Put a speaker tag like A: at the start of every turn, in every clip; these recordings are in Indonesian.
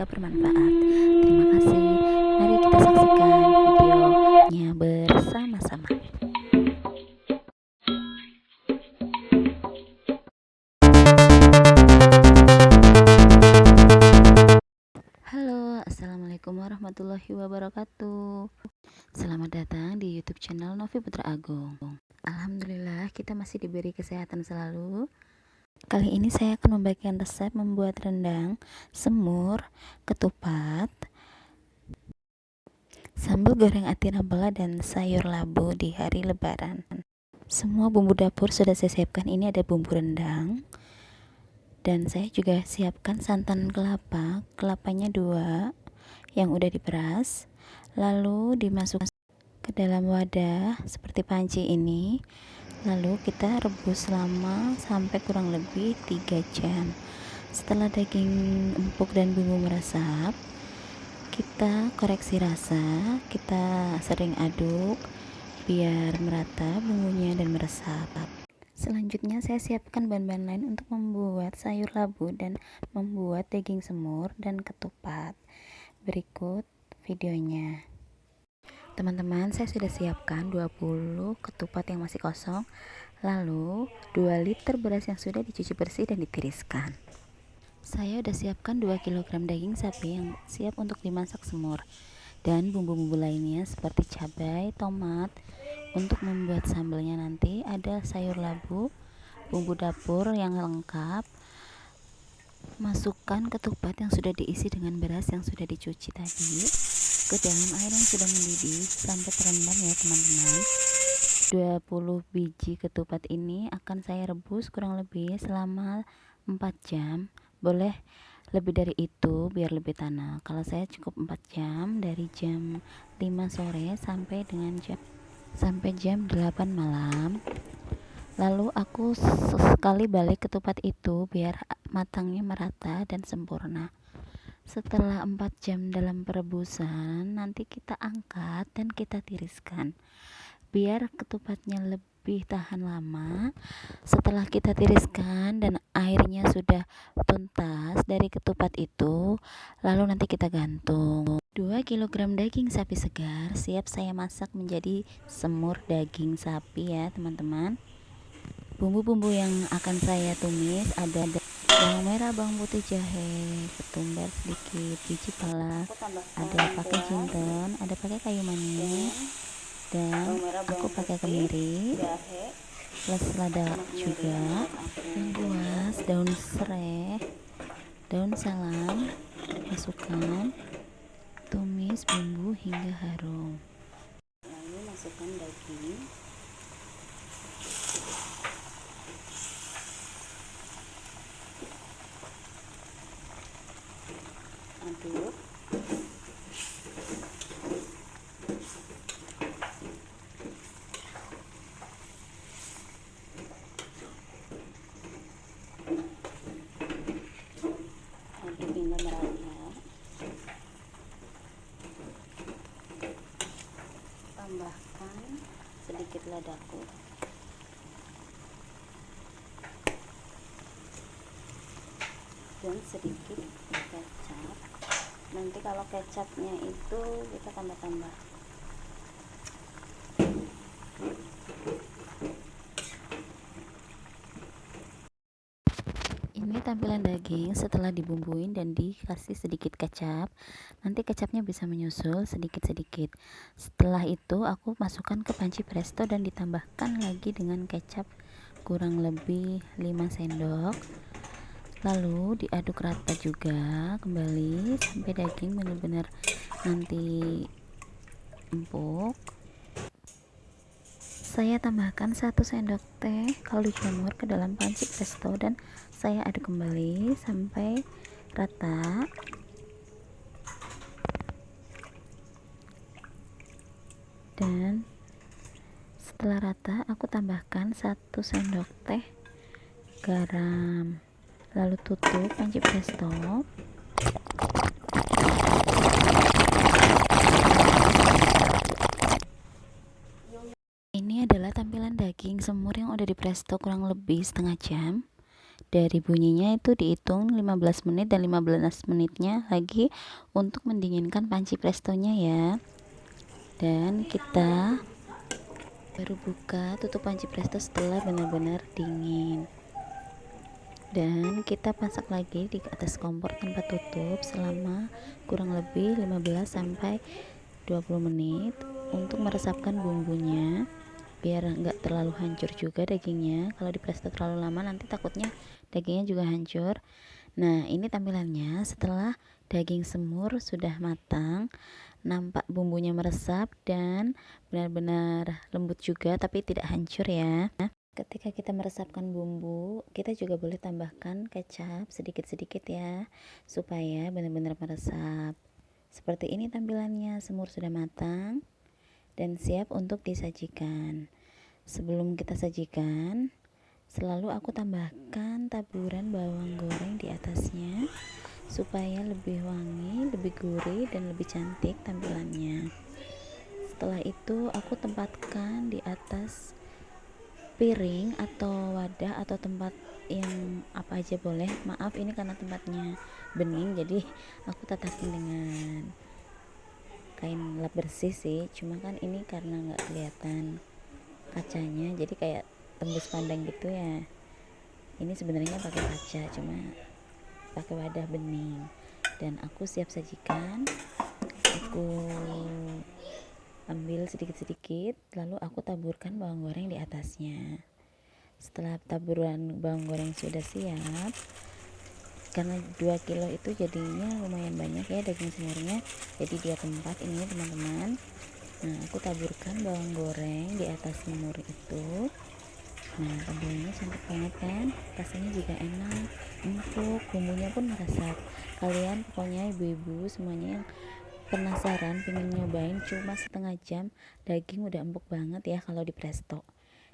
A: bermanfaat. Terima kasih. Mari kita saksikan videonya bersama-sama. Halo, assalamualaikum warahmatullahi wabarakatuh. Selamat datang di YouTube channel Novi Putra Agung. Alhamdulillah, kita masih diberi kesehatan selalu. Kali ini saya akan membagikan resep membuat rendang, semur, ketupat, sambal goreng ati nabela, dan sayur labu di hari lebaran. Semua bumbu dapur sudah saya siapkan. Ini ada bumbu rendang, dan saya juga siapkan santan kelapa. Kelapanya 2 yang udah diperas, lalu dimasukkan ke dalam wadah seperti panci ini. Lalu kita rebus selama sampai kurang lebih 3 jam. Setelah daging empuk dan bumbu meresap, kita koreksi rasa, kita sering aduk biar merata bumbunya dan meresap. Selanjutnya saya siapkan bahan-bahan lain untuk membuat sayur labu dan membuat daging semur dan ketupat. Berikut videonya. Teman-teman, saya sudah siapkan 20 ketupat yang masih kosong, lalu 2 liter beras yang sudah dicuci bersih dan ditiriskan. Saya sudah siapkan 2 kg daging sapi yang siap untuk dimasak semur, dan bumbu-bumbu lainnya seperti cabai, tomat. Untuk membuat sambalnya nanti ada sayur labu, bumbu dapur yang lengkap. Masukkan ketupat yang sudah diisi dengan beras yang sudah dicuci tadi ke dalam air yang sudah mendidih sampai terendam ya teman-teman. 20 biji ketupat ini akan saya rebus kurang lebih selama 4 jam. Boleh lebih dari itu biar lebih tanak. Kalau saya cukup 4 jam, dari jam 5 sore sampai jam 8 malam. Lalu aku sekali balik ketupat itu biar matangnya merata dan sempurna. Setelah 4 jam dalam perebusan, nanti kita angkat dan kita tiriskan biar ketupatnya lebih tahan lama. Setelah kita tiriskan dan airnya sudah tuntas dari ketupat itu, lalu nanti kita gantung. 2 kg daging sapi segar siap saya masak menjadi semur daging sapi ya teman-teman. Bumbu-bumbu yang akan saya tumis ada bawang merah, bawang putih, jahe, ketumbar sedikit, biji pala, ada pakai jinten, ada pakai kayu manis, dan aku pakai kemiri plus lada juga, lengkuas, daun serai, daun salam. Masukkan, tumis bumbu hingga harum. Lalu masukkan daging, aduk, aduk hingga merata. Tambahkan sedikit ladaku dan sedikit kecap. Nanti kalau kecapnya itu kita tambah-tambah. Ini tampilan daging setelah dibumbuin dan dikasih sedikit kecap. Nanti kecapnya bisa menyusul sedikit-sedikit. Setelah itu aku masukkan ke panci presto dan ditambahkan lagi dengan kecap kurang lebih 5 sendok. Lalu diaduk rata juga kembali sampai daging benar-benar nanti empuk. Saya tambahkan 1 sendok teh kaldu jamur ke dalam panci presto dan saya aduk kembali sampai rata. Dan setelah rata aku tambahkan 1 sendok teh garam. Lalu tutup panci presto. Ini adalah tampilan daging semur yang udah di presto kurang lebih setengah jam. Dari bunyinya itu dihitung 15 menit dan 15 menitnya lagi untuk mendinginkan panci prestonya ya. Dan kita baru buka tutup panci presto setelah benar-benar dingin. Dan kita masak lagi di atas kompor tanpa tutup selama kurang lebih 15 sampai 20 menit untuk meresapkan bumbunya biar nggak terlalu hancur juga dagingnya. Kalau di presto terlalu lama nanti takutnya dagingnya juga hancur. Nah, ini tampilannya setelah daging semur sudah matang, nampak bumbunya meresap dan benar-benar lembut juga tapi tidak hancur ya. Ketika kita meresapkan bumbu, kita juga boleh tambahkan kecap sedikit-sedikit ya, supaya benar-benar meresap. Seperti ini tampilannya, semur sudah matang dan siap untuk disajikan. Sebelum kita sajikan, selalu aku tambahkan taburan bawang goreng di atasnya, supaya lebih wangi, lebih gurih, dan lebih cantik tampilannya. Setelah itu, aku tempatkan di atas piring atau wadah atau tempat yang apa aja boleh. Maaf, ini karena tempatnya bening jadi aku tatakin dengan kain lap bersih sih, cuma kan ini karena nggak kelihatan kacanya jadi kayak tembus pandang gitu ya. Ini sebenarnya pakai kaca, cuma pakai wadah bening. Dan aku siap sajikan. Aku ambil sedikit-sedikit, lalu aku taburkan bawang goreng di atasnya. Setelah taburan bawang goreng sudah siap, karena 2 kilo itu jadinya lumayan banyak ya daging semurnya, jadi 2 tempat ini teman-teman. Nah, aku taburkan bawang goreng di atas semur itu. Nah, tampilannya cantik banget kan, rasanya juga enak, empuk, bumbunya pun meresap. Kalian pokoknya ibu-ibu semuanya yang penasaran pengen nyobain, cuma setengah jam daging udah empuk banget ya kalau di presto.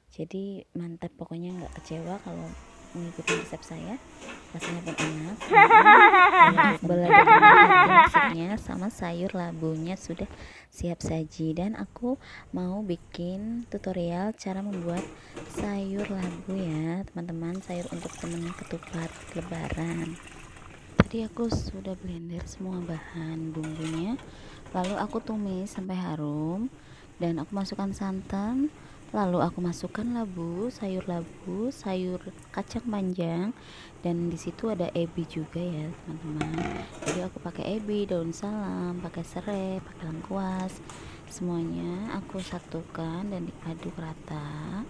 A: Jadi mantap, pokoknya nggak kecewa kalau mengikuti resep saya. Rasanya pun enak. Balado maksudnya sama sayur labunya sudah siap saji. Dan aku mau bikin tutorial cara membuat sayur labu ya teman-teman, sayur untuk temen ketupat lebaran. Tadi aku sudah blender semua bahan bumbunya, lalu aku tumis sampai harum dan aku masukkan santan, lalu aku masukkan sayur labu, sayur kacang panjang, dan disitu ada ebi juga ya teman-teman. Jadi aku pakai ebi, daun salam, pakai serai, pakai lengkuas, semuanya aku satukan dan diaduk rata.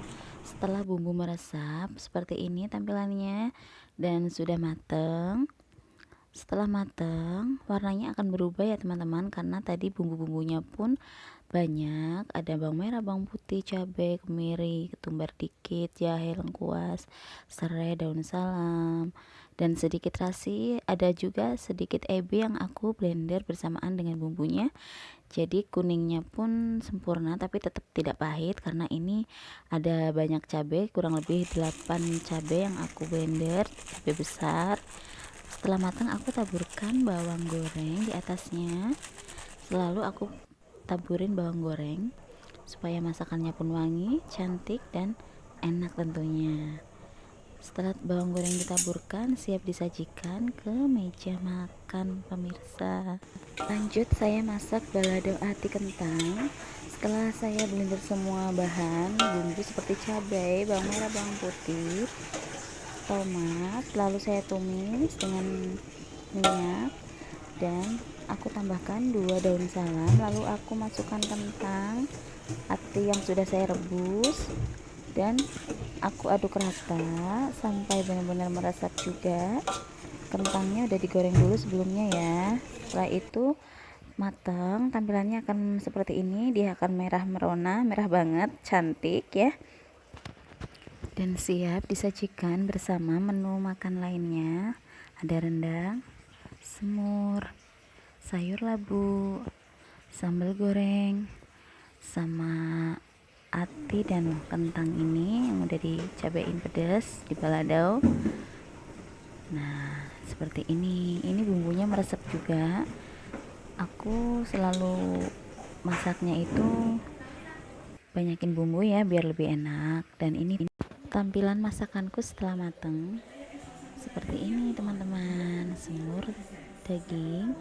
A: Setelah bumbu meresap seperti ini tampilannya dan sudah mateng. Setelah matang, warnanya akan berubah ya teman-teman, karena tadi bumbu-bumbunya pun banyak. Ada bawang merah, bawang putih, cabai, kemiri, ketumbar dikit, jahe, lengkuas, serai, daun salam, dan sedikit terasi. Ada juga sedikit ebi yang aku blender bersamaan dengan bumbunya. Jadi kuningnya pun sempurna tapi tetap tidak pahit karena ini ada banyak cabai, kurang lebih 8 cabai yang aku blender, cabai besar. Setelah matang aku taburkan bawang goreng di atasnya. Selalu aku taburin bawang goreng supaya masakannya pun wangi, cantik, dan enak tentunya. Setelah bawang goreng ditaburkan, siap disajikan ke meja makan pemirsa. Lanjut saya masak balado ati kentang. Setelah saya blender semua bahan bumbu seperti cabai, bawang merah, bawang putih, tomat, lalu saya tumis dengan minyak dan aku tambahkan 2 daun salam, lalu aku masukkan kentang ati yang sudah saya rebus dan aku aduk rata sampai benar-benar meresap juga. Kentangnya udah digoreng dulu sebelumnya ya. Setelah itu matang, tampilannya akan seperti ini, dia akan merah merona, merah banget, cantik ya, dan siap disajikan bersama menu makan lainnya. Ada rendang, semur, sayur labu, sambal goreng, sama ati dan kentang ini yang udah dicabain pedas di balado. Nah, seperti ini bumbunya meresap juga. Aku selalu masaknya itu banyakin bumbu ya biar lebih enak. Dan ini tampilan masakanku setelah mateng. seperti ini teman-teman, semur daging,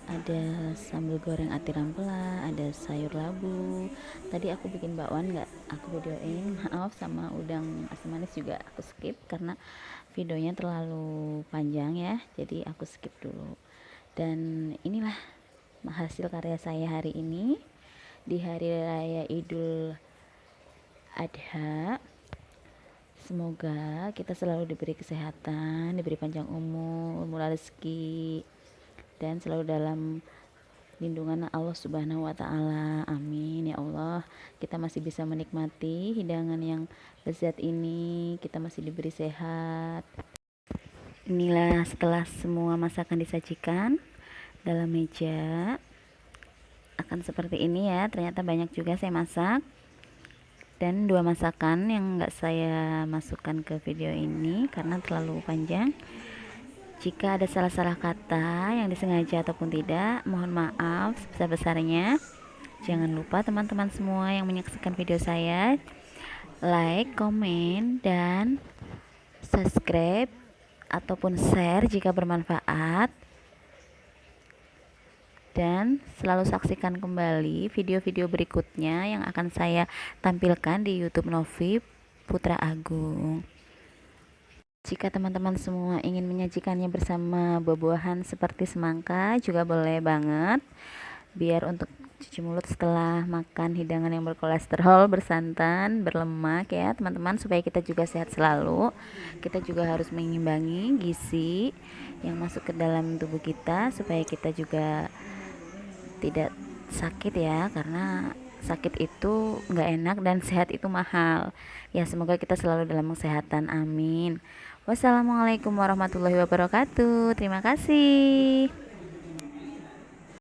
A: ada sambal goreng ati ampela, ada sayur labu. Tadi aku bikin bakwan nggak aku videoin, maaf, sama udang asam manis juga aku skip karena videonya terlalu panjang ya, jadi aku skip dulu. Dan inilah hasil karya saya hari ini di hari raya Idul Adha. Semoga kita selalu diberi kesehatan, diberi panjang umur, murah rezeki, dan selalu dalam lindungan Allah Subhanahu wa taala. Amin ya Allah. Kita masih bisa menikmati hidangan yang lezat ini, kita masih diberi sehat. Inilah setelah semua masakan disajikan dalam meja, akan seperti ini ya. Ternyata banyak juga saya masak. Dan 2 masakan yang enggak saya masukkan ke video ini karena terlalu panjang. Jika ada salah-salah kata yang disengaja ataupun tidak, mohon maaf sebesar-besarnya. Jangan lupa teman-teman semua yang menyaksikan video saya, like, komen, dan subscribe ataupun share jika bermanfaat. Dan selalu saksikan kembali video-video berikutnya yang akan saya tampilkan di YouTube Novi Putra Agung. Jika teman-teman semua ingin menyajikannya bersama buah-buahan seperti semangka juga boleh banget, biar untuk cuci mulut setelah makan hidangan yang berkolesterol, bersantan, berlemak ya teman-teman, supaya kita juga sehat selalu. Kita juga harus mengimbangi gizi yang masuk ke dalam tubuh kita supaya kita juga tidak sakit ya, karena sakit itu nggak enak dan sehat itu mahal ya. Semoga kita selalu dalam kesehatan, amin. Wassalamualaikum warahmatullahi wabarakatuh. Terima kasih.